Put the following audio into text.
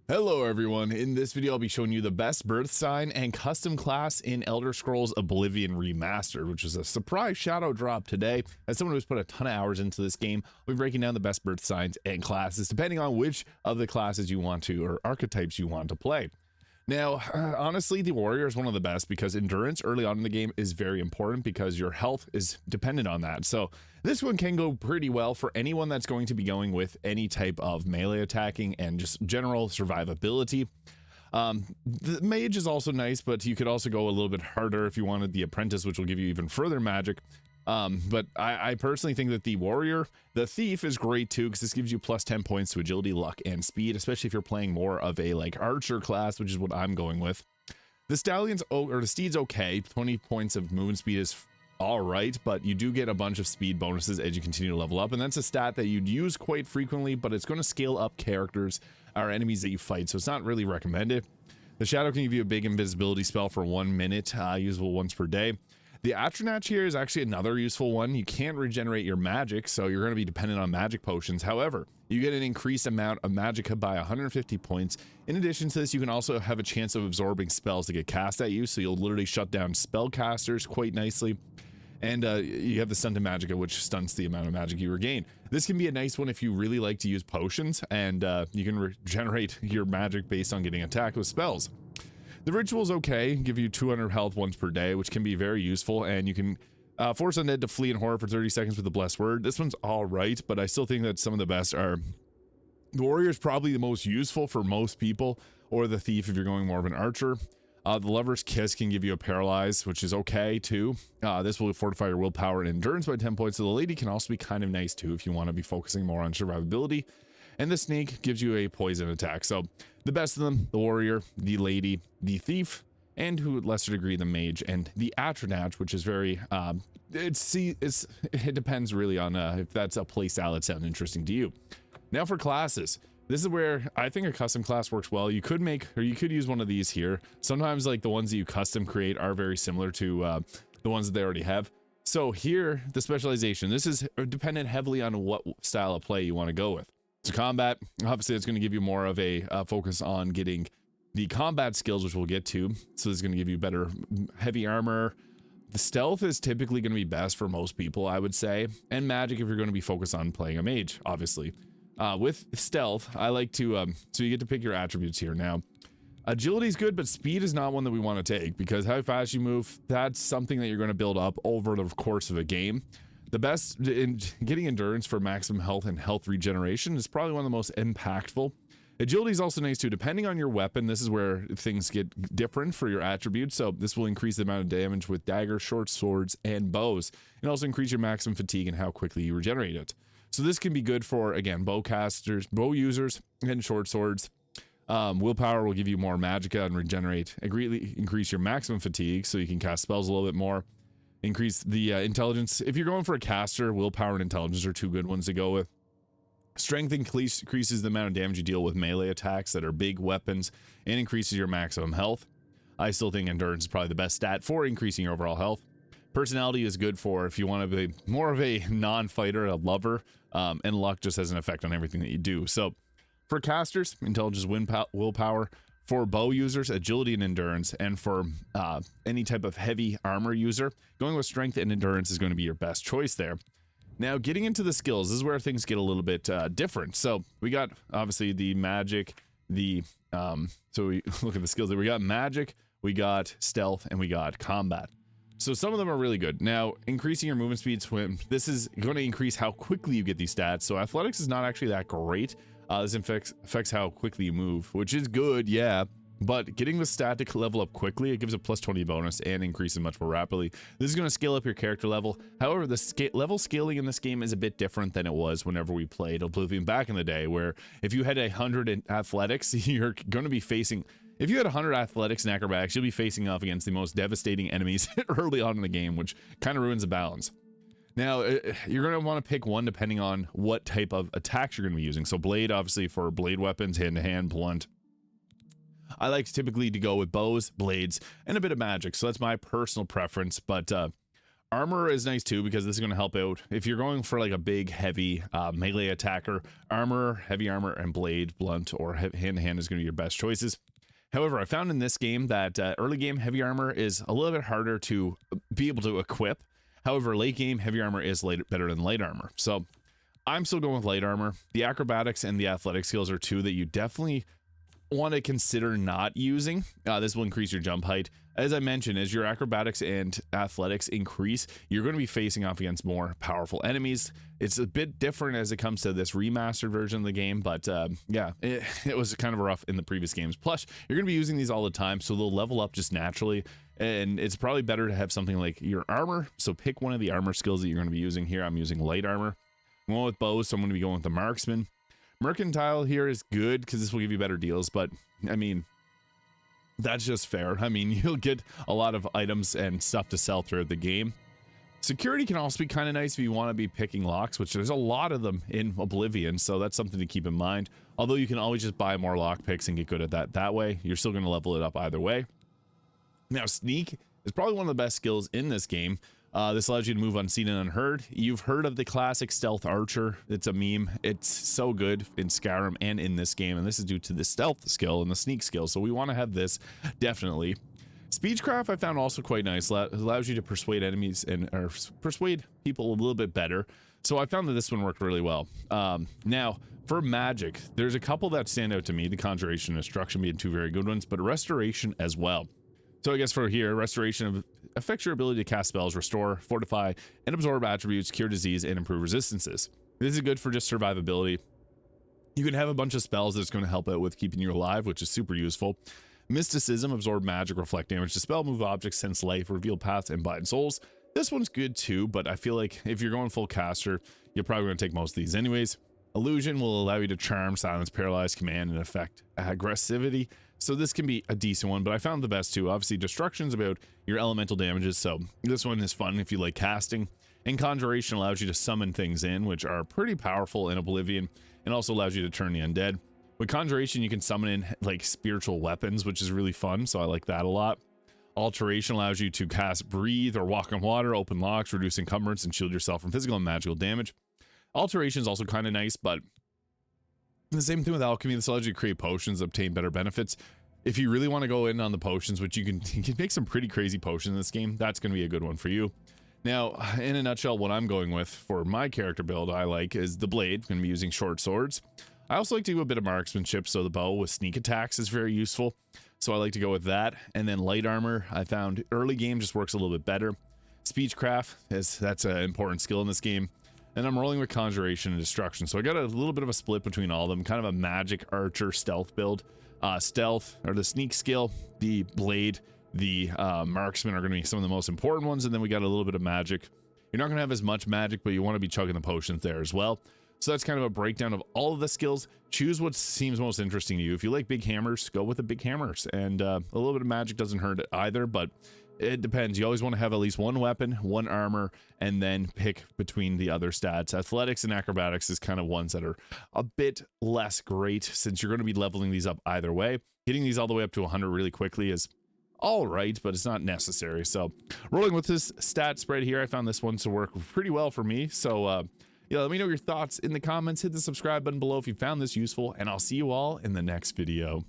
Hello everyone, in this video I'll be showing you the best birth sign and custom class in Elder Scrolls Oblivion Remastered, which is a surprise shadow drop today. As someone who's put a ton of hours into this game, we'll be breaking down the best birth signs and classes depending on which of the classes you want to, or archetypes you want to play. Now, honestly, the warrior is one of the best because endurance early on in the game is very important because your health is dependent on that. So this one can go pretty well for anyone that's going to be going with any type of melee attacking and just general survivability. The mage is also nice, but you could also go a little bit harder if you wanted the apprentice, which will give you even further magic. But I personally think that the warrior, the thief is great too, because this gives you plus 10 points to agility, luck, and speed, especially if you're playing more of a like archer class, which is what I'm going with. The stallion's or the steed's okay. 20 points of movement speed is all right, but you do get a bunch of speed bonuses as you continue to level up, and that's a stat that you'd use quite frequently, but it's going to scale up characters or enemies that you fight, so it's not really recommended. The shadow can give you a big invisibility spell for 1 minute, usable once per day. The Atronach here is actually another useful one. You can't regenerate your magic, so you're going to be dependent on magic potions. However, you get an increased amount of magicka by 150 points. In addition to this, you can also have a chance of absorbing spells that get cast at you, so you'll literally shut down spellcasters quite nicely. And you have the stun to magicka, which stunts the amount of magic you regain. This can be a nice one if you really like to use potions, and you can regenerate your magic based on getting attacked with spells. The ritual's okay, give you 200 health once per day, which can be very useful, and you can force undead to flee in horror for 30 seconds with the blessed word. This one's all right, but I still think that some of the best are the warrior is probably the most useful for most people, or the thief if you're going more of an archer. The lover's kiss can give you a paralyze, which is okay too. This will fortify your willpower and endurance by 10 points. So the lady can also be kind of nice too if you want to be focusing more on survivability. And the snake gives you a poison attack. So the best of them, the warrior, the lady, the thief, and to a lesser degree the mage, and the Atronach, which is very it depends really on if that's a play style that sounds interesting to you. Now for classes. This is where I think a custom class works well. You could make, or you could use one of these here. Sometimes like the ones that you custom create are very similar to the ones that they already have. So here, the specialization, this is dependent heavily on what style of play you want to go with. So combat, obviously it's going to give you more of a focus on getting the combat skills, which we'll get to. So this is going to give you better heavy armor. The stealth is typically going to be best for most people, I would say. And magic if you're going to be focused on playing a mage, obviously. With stealth, I like to, so you get to pick your attributes here. Now, agility is good, but speed is not one that we want to take because how fast you move, that's something that you're going to build up over the course of a game. The best in getting endurance for maximum health and health regeneration is probably one of the most impactful. Agility is also nice too. Depending on your weapon, this is where things get different for your attributes. So this will increase the amount of damage with daggers, short swords, and bows, and also increase your maximum fatigue and how quickly you regenerate it. So this can be good for, again, bowcasters, bow users, and short swords. Willpower will give you more magicka and regenerate, greatly increase your maximum fatigue so you can cast spells a little bit more. Increase the intelligence. If you're going for a caster, willpower and intelligence are two good ones to go with. Strength increases the amount of damage you deal with melee attacks that are big weapons and increases your maximum health. I still think endurance is probably the best stat for increasing your overall health. Personality is good for if you want to be more of a non-fighter, a lover, and luck just has an effect on everything that you do. So for casters, intelligence, willpower. For bow users, agility and endurance. And for any type of heavy armor user, going with strength and endurance is going to be your best choice there. Now, getting into the skills, this is where things get a little bit different. So we got, obviously, the magic, so we look at the skills that we got magic, we got stealth, and we got combat. So some of them are really good. Now, increasing your movement speed, swim, this is going to increase how quickly you get these stats. So athletics is not actually that great. This affects how quickly you move, which is good, yeah. But getting the stat to level up quickly, it gives a plus 20 bonus and increases much more rapidly. This is going to scale up your character level. However, the level scaling in this game is a bit different than it was whenever we played Oblivion back in the day, where if you had 100 in athletics, you're going to be facing... If you had 100 athletics and acrobatics, you'll be facing off against the most devastating enemies early on in the game, which kind of ruins the balance. Now, you're going to want to pick one depending on what type of attacks you're going to be using. So blade, obviously, for blade weapons, hand-to-hand, blunt. I like typically to go with bows, blades, and a bit of magic. So that's my personal preference. But Armor is nice too, because this is going to help out if you're going for like a big heavy melee attacker. Armor, heavy armor, and blade, blunt, or hand to hand is going to be your best choices. However, I found in this game that early game heavy armor is a little bit harder to be able to equip. However, late game heavy armor is better than light armor. So I'm still going with light armor. The acrobatics and the athletic skills are two that you definitely want to consider not using. This will increase your jump height. As I mentioned, as your acrobatics and athletics increase, you're going to be facing off against more powerful enemies. It's a bit different as it comes to this remastered version of the game, but yeah, it was kind of rough in the previous games. Plus, you're going to be using these all the time, so they'll level up just naturally, and it's probably better to have something like your armor. So pick one of the armor skills that you're going to be using here. I'm using light armor. I'm going with bows, so I'm going to be going with the marksman. Mercantile here is good because this will give you better deals, but I mean, that's just fair. I mean, you'll get a lot of items and stuff to sell throughout the game. Security can also be kind of nice if you want to be picking locks, which there's a lot of them in Oblivion, so that's something to keep in mind. Although you can always just buy more lock picks and get good at that way. You're still going to level it up either way. Now, sneak is probably one of the best skills in this game. This allows you to move unseen and unheard. You've heard of the classic stealth archer. It's a meme. It's so good in Skyrim and in this game, and this is due to the stealth skill and the sneak skill, so we want to have this definitely. Speechcraft I found also quite nice. Allows you to persuade enemies or persuade people a little bit better, so I found that this one worked really well. Now, for magic, there's a couple that stand out to me, the conjuration and destruction being two very good ones, but restoration as well. So I guess for here, restoration affects your ability to cast spells, restore, fortify, and absorb attributes, cure disease, and improve resistances. This is good for just survivability. You can have a bunch of spells that's going to help out with keeping you alive, which is super useful. Mysticism, absorb magic, reflect damage, dispel, move objects, sense life, reveal paths, and bind souls. This one's good too, but I feel like if you're going full caster, you're probably going to take most of these anyways. Illusion will allow you to charm, silence, paralyze, command, and affect aggressivity. So this can be a decent one, but I found the best two. Obviously, destruction's about your elemental damages, so this one is fun if you like casting. And conjuration allows you to summon things in, which are pretty powerful in Oblivion, and also allows you to turn the undead. With conjuration, you can summon in like spiritual weapons, which is really fun, so I like that a lot. Alteration allows you to cast breathe or walk on water, open locks, reduce encumbrance, and shield yourself from physical and magical damage. Alteration is also kind of nice, but the same thing with alchemy. This allows you to create potions, obtain better benefits. If you really want to go in on the potions, which you can make some pretty crazy potions in this game, that's going to be a good one for you. Now, in a nutshell, what I'm going with for my character build I like is the blade. I'm going to be using short swords. I also like to do a bit of marksmanship, so the bow with sneak attacks is very useful. So I like to go with that. And then light armor, I found early game just works a little bit better. Speechcraft, that's an important skill in this game. And I'm rolling with conjuration and destruction. So I got a little bit of a split between all of them, kind of a magic archer stealth build. Stealth or the sneak skill, the blade, the marksman are going to be some of the most important ones. And then we got a little bit of magic. You're not going to have as much magic, but you want to be chugging the potions there as well. So that's kind of a breakdown of all of the skills. Choose what seems most interesting to you. If you like big hammers, go with the big hammers. And a little bit of magic doesn't hurt either, but it depends. You always want to have at least one weapon, one armor, and then pick between the other stats. Athletics and acrobatics is kind of ones that are a bit less great since you're going to be leveling these up either way. Hitting these all the way up to 100 really quickly is all right, but it's not necessary. So rolling with this stat spread here, I found this one to work pretty well for me. So yeah, let me know your thoughts in the comments. Hit the subscribe button below if you found this useful, and I'll see you all in the next video.